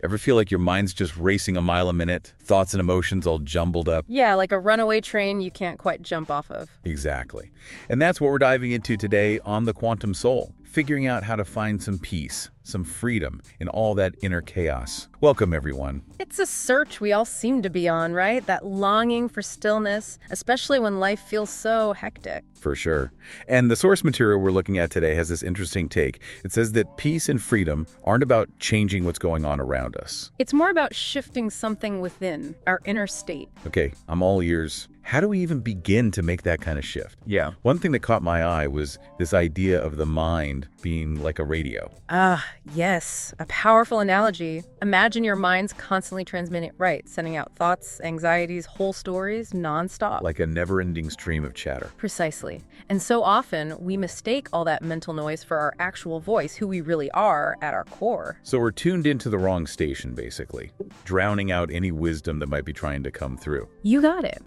Ever feel like your mind's just racing a mile a minute? Thoughts and emotions all jumbled up? Yeah, like a runaway train you can't quite jump off of. Exactly. And that's what we're diving into today on The Quantum Soul, figuring out how to find some peace, some freedom in all that inner chaos. Welcome, everyone. It's a search we all seem to be on, right? That longing for stillness, especially when life feels so hectic. For sure. And the source material we're looking at today has this interesting take. It says that peace and freedom aren't about changing what's going on around us. It's more about shifting something within, our inner state. Okay, I'm all ears. How do we even begin to make that kind of shift? Yeah. One thing that caught my eye was this idea of the mind being like a radio. Yes. A powerful analogy. Imagine your mind's constantly transmitting, sending out thoughts, anxieties, whole stories, nonstop. Like a never-ending stream of chatter. Precisely. And so often, we mistake all that mental noise for our actual voice, who we really are at our core. So we're tuned into the wrong station, basically, drowning out any wisdom that might be trying to come through. You got it.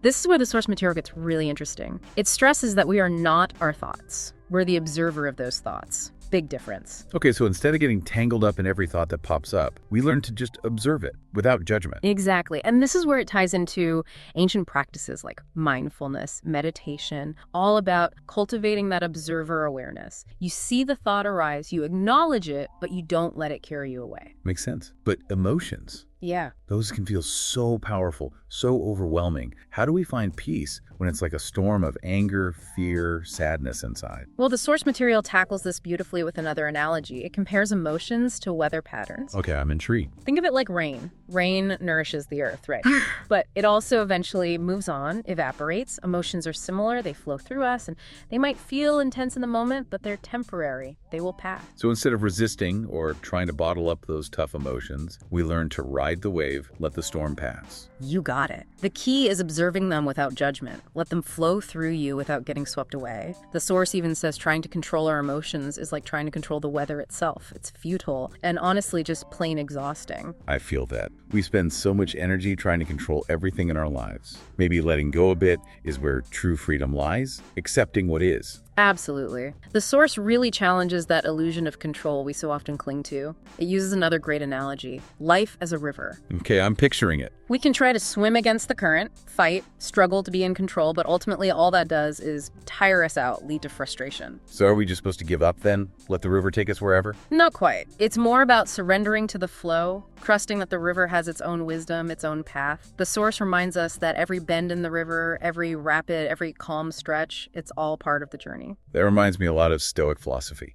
This is where the source material gets really interesting. It stresses that we are not our thoughts. We're the observer of those thoughts. Big difference. Okay, so instead of getting tangled up in every thought that pops up, we learn to just observe it without judgment. Exactly. And this is where it ties into ancient practices like mindfulness, meditation, all about cultivating that observer awareness. You see the thought arise, you acknowledge it, but you don't let it carry you away. Makes sense. But emotions, Yeah. those can feel so powerful, so overwhelming. How do we find peace when it's like a storm of anger, fear, sadness inside? Well, the source material tackles this beautifully with another analogy. It compares emotions to weather patterns. Okay, I'm intrigued. Think of it like rain. Rain nourishes the earth, right? But it also eventually moves on, evaporates. Emotions are similar. They flow through us, and they might feel intense in the moment, but they're temporary. They will pass. So instead of resisting or trying to bottle up those tough emotions, we learn to ride the wave, let the storm pass. You got it. The key is observing them without judgment. Let them flow through you without getting swept away. The source even says trying to control our emotions is like trying to control the weather itself. It's futile and honestly just plain exhausting. I feel that. We spend so much energy trying to control everything in our lives. Maybe letting go a bit is where true freedom lies, accepting what is. Absolutely. The source really challenges that illusion of control we so often cling to. It uses another great analogy, life as a river. Okay, I'm picturing it. We can try to swim against the current, fight, struggle to be in control, but ultimately all that does is tire us out, lead to frustration. So are we just supposed to give up then? Let the river take us wherever? Not quite. It's more about surrendering to the flow, trusting that the river has its own wisdom, its own path. The source reminds us that every bend in the river, every rapid, every calm stretch, it's all part of the journey. That reminds me a lot of Stoic philosophy.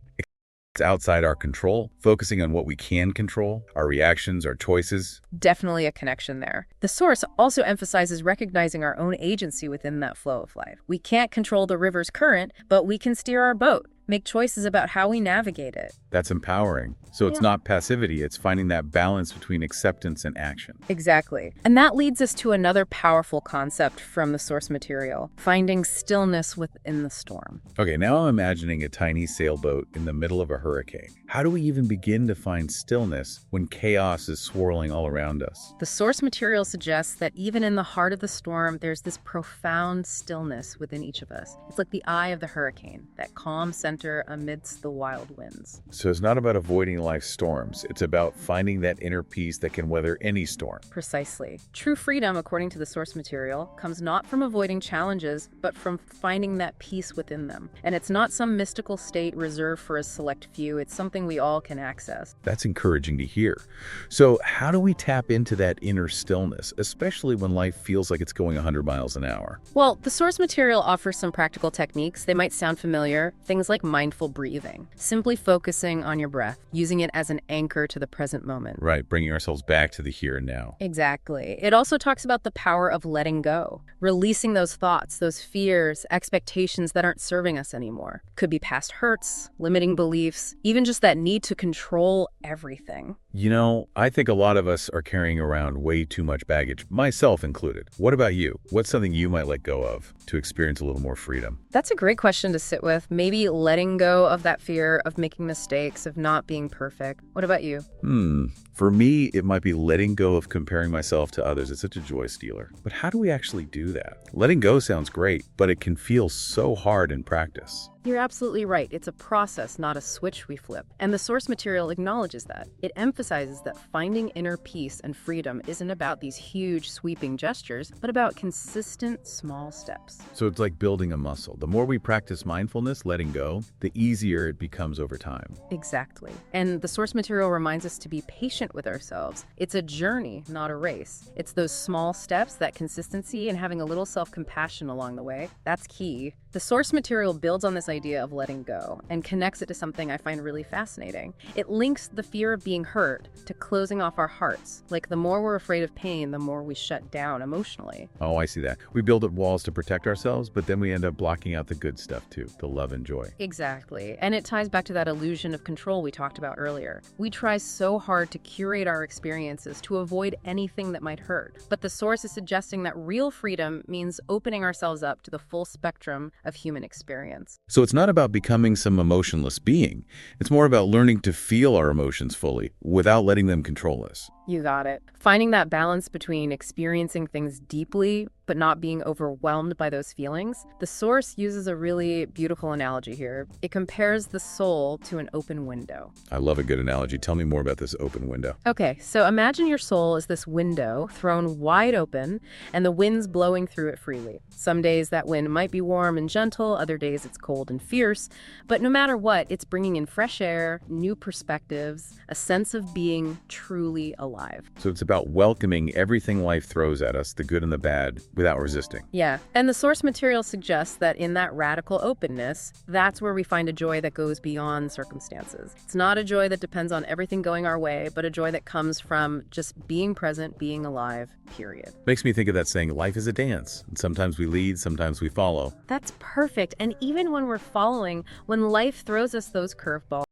It's outside our control, focusing on what we can control, our reactions, our choices. Definitely a connection there. The source also emphasizes recognizing our own agency within that flow of life. We can't control the river's current, but we can steer our boat, make choices about how we navigate it. That's empowering. So it's not passivity, it's finding that balance between acceptance and action. Exactly. And that leads us to another powerful concept from the source material, finding stillness within the storm. Okay, now I'm imagining a tiny sailboat in the middle of a hurricane. How do we even begin to find stillness when chaos is swirling all around us? The source material suggests that even in the heart of the storm, there's this profound stillness within each of us. It's like the eye of the hurricane, that calm center amidst the wild winds. So it's not about avoiding life's storms. It's about finding that inner peace that can weather any storm. Precisely. True freedom, according to the source material, comes not from avoiding challenges, but from finding that peace within them. And it's not some mystical state reserved for a select few. It's something we all can access. That's encouraging to hear. So how do we tap into that inner stillness, especially when life feels like it's going 100 miles an hour? Well, the source material offers some practical techniques. They might sound familiar. Things like mindful breathing, simply focusing on your breath, using it as an anchor to the present moment. Right, bringing ourselves back to the here and now. Exactly. It also talks about the power of letting go, releasing those thoughts, those fears, expectations that aren't serving us anymore. Could be past hurts, limiting beliefs, even just that need to control everything. You know, I think a lot of us are carrying around way too much baggage, myself included. What about you? What's something you might let go of to experience a little more freedom? That's a great question to sit with. Maybe letting go of that fear of making mistakes, of not being perfect. What about you? For me, it might be letting go of comparing myself to others. It's such a joy stealer. But how do we actually do that? Letting go sounds great, but it can feel so hard in practice. You're absolutely right. It's a process, not a switch we flip. And the source material acknowledges that. It emphasizes that finding inner peace and freedom isn't about these huge, sweeping gestures, but about consistent, small steps. So it's like building a muscle. The more we practice mindfulness, letting go, the easier it becomes over time. Exactly. And the source material reminds us to be patient with ourselves. It's a journey, not a race. It's those small steps, that consistency, and having a little self-compassion along the way. That's key. The source material builds on this idea of letting go and connects it to something I find really fascinating. It links the fear of being hurt to closing off our hearts. Like the more we're afraid of pain, the more we shut down emotionally. Oh, I see that. We build up walls to protect ourselves, but then we end up blocking out the good stuff too, the love and joy. Exactly. And it ties back to that illusion of control we talked about earlier. We try so hard to curate our experiences to avoid anything that might hurt. But the source is suggesting that real freedom means opening ourselves up to the full spectrum of human experience. So it's not about becoming some emotionless being. It's more about learning to feel our emotions fully without letting them control us. You got it. Finding that balance between experiencing things deeply but not being overwhelmed by those feelings. The source uses a really beautiful analogy here. It compares the soul to an open window. I love a good analogy. Tell me more about this open window. Okay, so imagine your soul is this window thrown wide open and the wind's blowing through it freely. Some days that wind might be warm and gentle, other days it's cold and fierce, but no matter what, it's bringing in fresh air, new perspectives, a sense of being truly alive. So it's about welcoming everything life throws at us, the good and the bad, without resisting. Yeah, and the source material suggests that in that radical openness, that's where we find a joy that goes beyond circumstances. It's not a joy that depends on everything going our way, but a joy that comes from just being present, being alive, period. Makes me think of that saying, life is a dance. And sometimes we lead, sometimes we follow. That's perfect. And even when we're following, when life throws us those curveballs,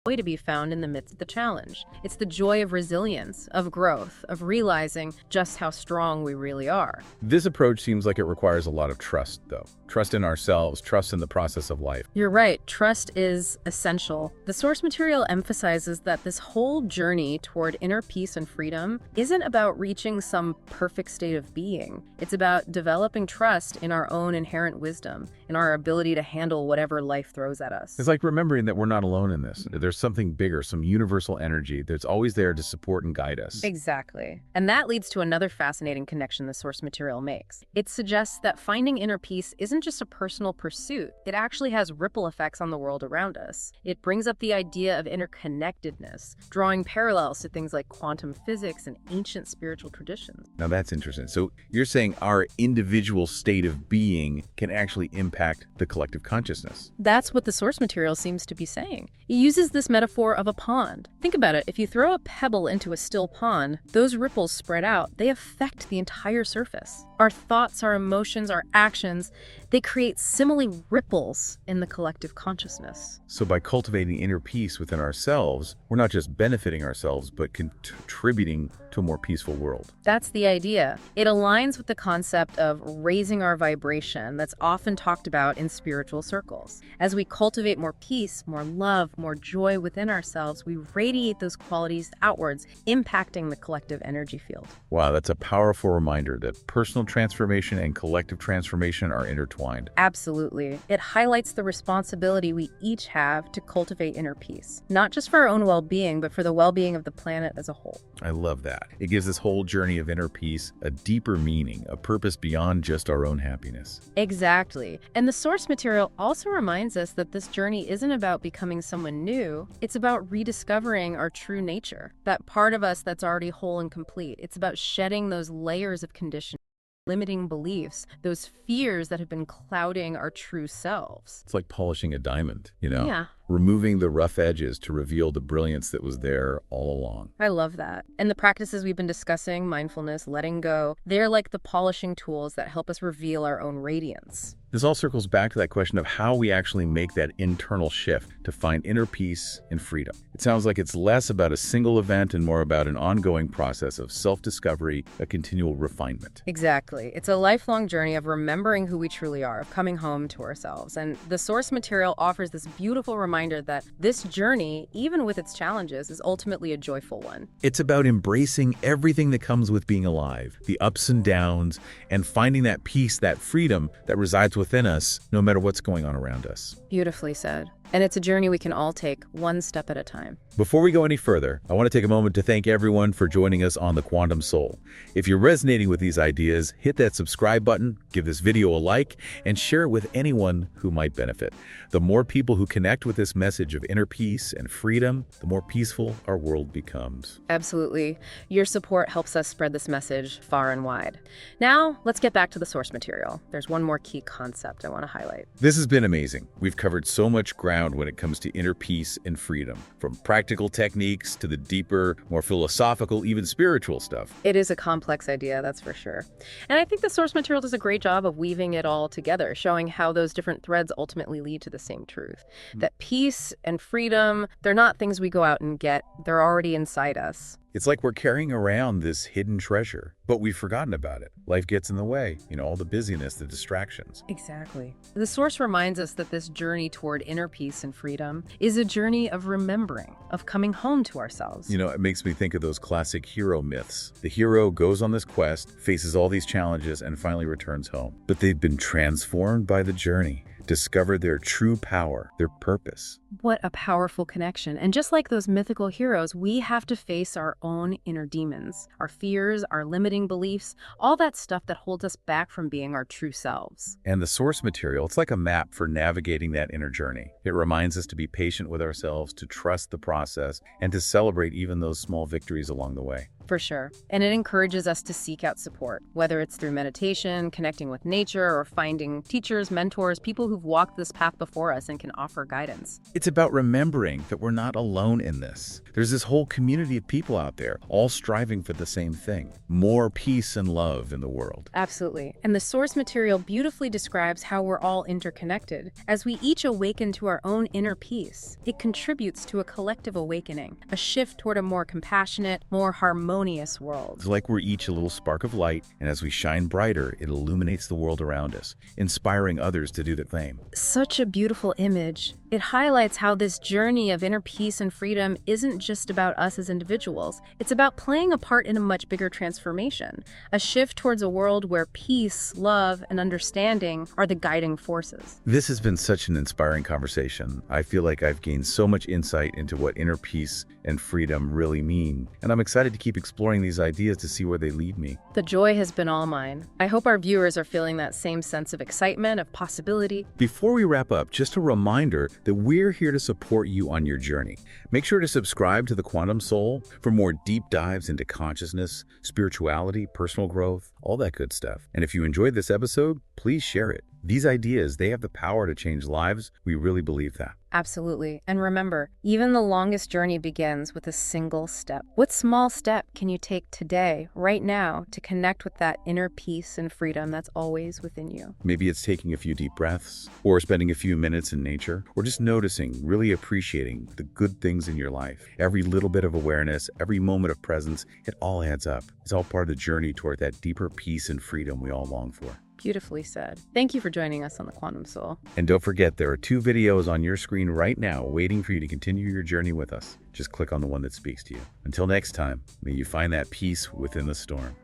joy to be found in the midst of the challenge. It's the joy of resilience, of growth, of realizing just how strong we really are. This approach seems like it requires a lot of trust, though. Trust in ourselves, trust in the process of life. You're right. Trust is essential. The source material emphasizes that this whole journey toward inner peace and freedom isn't about reaching some perfect state of being. It's about developing trust in our own inherent wisdom, in our ability to handle whatever life throws at us. It's like remembering that we're not alone in this. There's something bigger, some universal energy that's always there to support and guide us. Exactly. And that leads to another fascinating connection the source material makes. It suggests that finding inner peace isn't just a personal pursuit. It actually has ripple effects on the world around us. It brings up the idea of interconnectedness, drawing parallels to things like quantum physics and ancient spiritual traditions. Now that's interesting. So you're saying our individual state of being can actually impact the collective consciousness. That's what the source material seems to be saying. It uses this metaphor of a pond. Think about it. If you throw a pebble into a still pond, those ripples spread out. They affect the entire surface. Our thoughts, our emotions, our actions, they create similarly ripples in the collective consciousness. So by cultivating inner peace within ourselves, we're not just benefiting ourselves, but contributing to a more peaceful world. That's the idea. It aligns with the concept of raising our vibration that's often talked about in spiritual circles. As we cultivate more peace, more love, more joy within ourselves, we radiate those qualities outwards, impacting the collective energy field. Wow, that's a powerful reminder that personal transformation and collective transformation are intertwined. Absolutely. It highlights the responsibility we each have to cultivate inner peace, not just for our own well-being, but for the well-being of the planet as a whole. I love that. It gives this whole journey of inner peace a deeper meaning, a purpose beyond just our own happiness. Exactly. And the source material also reminds us that this journey isn't about becoming someone new. It's about rediscovering our true nature, that part of us that's already whole and complete. It's about shedding those layers of conditioning, limiting beliefs, those fears that have been clouding our true selves. It's like polishing a diamond, you know? Yeah. Removing the rough edges to reveal the brilliance that was there all along. I love that. And the practices we've been discussing, mindfulness, letting go, they're like the polishing tools that help us reveal our own radiance. This all circles back to that question of how we actually make that internal shift to find inner peace and freedom. It sounds like it's less about a single event and more about an ongoing process of self-discovery, a continual refinement. Exactly. It's a lifelong journey of remembering who we truly are, of coming home to ourselves. And the source material offers this beautiful reminder reminder that this journey, even with its challenges, is ultimately a joyful one. It's about embracing everything that comes with being alive, the ups and downs, and finding that peace, that freedom that resides within us, no matter what's going on around us. Beautifully said. And it's a journey we can all take one step at a time. Before we go any further, I want to take a moment to thank everyone for joining us on The Quantum Soul. If you're resonating with these ideas, hit that subscribe button, give this video a like, and share it with anyone who might benefit. The more people who connect with this message of inner peace and freedom, the more peaceful our world becomes. Absolutely. Your support helps us spread this message far and wide. Now, let's get back to the source material. There's one more key concept I want to highlight. This has been amazing. We've covered so much ground when it comes to inner peace and freedom, from practical techniques to the deeper, more philosophical, even spiritual stuff. It is a complex idea, that's for sure. And I think the source material does a great job of weaving it all together, showing how those different threads ultimately lead to the same truth. That peace and freedom, they're not things we go out and get, they're already inside us. It's like we're carrying around this hidden treasure, but we've forgotten about it. Life gets in the way, all the busyness, the distractions. Exactly. The source reminds us that this journey toward inner peace and freedom is a journey of remembering, of coming home to ourselves. It makes me think of those classic hero myths. The hero goes on this quest, faces all these challenges, and finally returns home. But they've been transformed by the journey, discovered their true power, their purpose. What a powerful connection. And just like those mythical heroes, we have to face our own inner demons, our fears, our limiting beliefs, all that stuff that holds us back from being our true selves. And the source material, it's like a map for navigating that inner journey. It reminds us to be patient with ourselves, to trust the process, and to celebrate even those small victories along the way. For sure. And it encourages us to seek out support, whether it's through meditation, connecting with nature, or finding teachers, mentors, people who've walked this path before us and can offer guidance. It's about remembering that we're not alone in this. There's this whole community of people out there, all striving for the same thing: more peace and love in the world. Absolutely. And the source material beautifully describes how we're all interconnected. As we each awaken to our own inner peace, it contributes to a collective awakening, a shift toward a more compassionate, more harmonious world. It's like we're each a little spark of light, and as we shine brighter, it illuminates the world around us, inspiring others to do the same. Such a beautiful image. It highlights how this journey of inner peace and freedom isn't just about us as individuals. It's about playing a part in a much bigger transformation, a shift towards a world where peace, love, and understanding are the guiding forces. This has been such an inspiring conversation. I feel like I've gained so much insight into what inner peace and freedom really mean, and I'm excited to keep exploring these ideas to see where they lead me. The joy has been all mine. I hope our viewers are feeling that same sense of excitement, of possibility. Before we wrap up, just a reminder that we're here to support you on your journey. Make sure to subscribe to The Quantum Soul for more deep dives into consciousness, spirituality, personal growth, all that good stuff. And if you enjoyed this episode, please share it. These ideas, they have the power to change lives. We really believe that. Absolutely. And remember, even the longest journey begins with a single step. What small step can you take today, right now, to connect with that inner peace and freedom that's always within you? Maybe it's taking a few deep breaths, or spending a few minutes in nature, or just noticing, really appreciating the good things in your life. Every little bit of awareness, every moment of presence, it all adds up. It's all part of the journey toward that deeper peace and freedom we all long for. Beautifully said. Thank you for joining us on The Quantum Soul. And don't forget, there are 2 videos on your screen right now waiting for you to continue your journey with us. Just click on the one that speaks to you. Until next time, may you find that peace within the storm.